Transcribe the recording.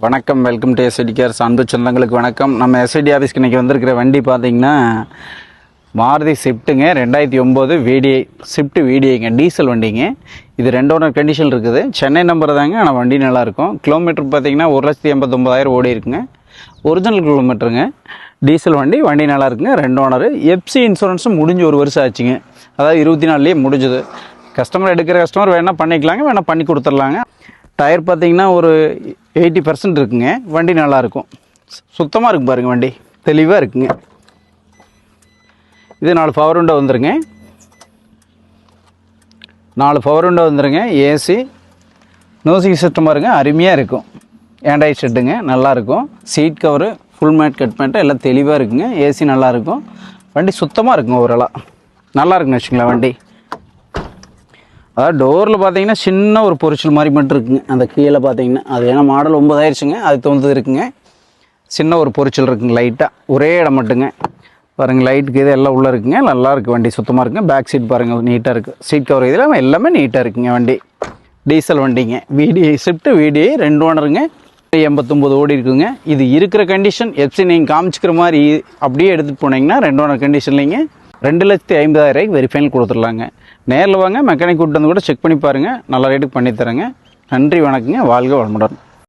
வணக்கம், welcome to SID cars. அன்பு சொந்தங்களுக்கு வணக்கம். நம்ம எஸ்ஐடி ஆஃபீஸ்க்கு இன்றைக்கி வந்திருக்கிற வண்டி பார்த்திங்கன்னா மாருதி ஸ்விஃப்ட்டுங்க. 2009 VDI ஸ்விஃப்ட் VDIங்க, டீசல் வண்டிங்க. இது 2 ஓனர் கண்டிஷன் இருக்குது. சென்னை நம்பர் தாங்க, ஆனால் வண்டி நல்லாயிருக்கும். கிலோமீட்டர் பார்த்திங்கன்னா 1,89,000 ஓடி இருக்குங்க. ஒரிஜினல் கிலோமீட்டருங்க. டீசல் வண்டி, வண்டி நல்லா இருக்குங்க. 2 ஓனர். எஃப்சி இன்சூரன்ஸும் முடிஞ்சு 1 வருஷம் ஆச்சுங்க. அதாவது 24 முடிஞ்சுது. கஸ்டமர் எடுக்கிற கஸ்டமர் வேணால் பண்ணிக்கலாங்க, வேணால் பண்ணி கொடுத்துர்லாங்க. டயர் பார்த்திங்கன்னா ஒரு 80% இருக்குங்க. வண்டி நல்லாயிருக்கும், சுத்தமாக இருக்குது பாருங்கள். வண்டி தெளிவாக இருக்குங்க. இது 4 பவர் விண்டோ வந்துருங்க. 4 பவர் விண்டோ வந்துருங்க. ஏசி மியூசிக் சிஸ்டம் பாருங்க, அருமையாக இருக்கும். ஆண்ட்ராய்ட் செட்டுங்க, நல்லாயிருக்கும். Seat cover full mat cut பண்ணிட்டு எல்லாம் தெளிவாக இருக்குங்க. ஏசி நல்லாயிருக்கும். வண்டி சுத்தமாக இருக்குங்க. ஓரளவு நல்லா இருக்குன்னு வச்சுங்களேன் வண்டி. அதாவது டோரில் பார்த்தீங்கன்னா சின்ன ஒரு பொரிச்சல் மாதிரி மட்டும் இருக்குங்க. அந்த கீழே பார்த்தீங்கன்னா அது ஏன்னா மாடல் 9 ஆயிடுச்சுங்க, அது தோந்தது இருக்குங்க. சின்ன ஒரு பொரிச்சல் இருக்குங்க லைட்டாக, ஒரே இடம் மட்டுங்க பாருங்கள். லைட்டுக்கு இது எல்லாம் உள்ளே இருக்குங்க. நல்லா இருக்குது வண்டி, சுத்தமாக இருக்குங்க. பேக் சீட் பாருங்கள், நீட்டாக இருக்குது. சீட் கவர் இதில் எல்லாமே நீட்டாக இருக்குங்க. வண்டி டீசல் வண்டிங்க. VDI Swift VDI 2 ஓனருங்க. 89 ஓடி இருக்குங்க. இது இருக்கிற கண்டிஷன் எஃப்சி நீங்கள் காமிச்சிக்கிற மாதிரி அப்படியே எடுத்துகிட்டு போனீங்கன்னா 2 ஓனர் கண்டிஷன்லிங்க 2,50,000 வெரிஃபைனல் கொடுத்துடலாங்க. நேரில் வாங்க, மெக்கானிக் கூப்பிட்டு வந்து கூட செக் பண்ணி பாருங்கள். நல்ல ரேட்டுக்கு பண்ணித்தரேங்க. நன்றி, வணக்கங்க. வாழ்க வளமுடன்.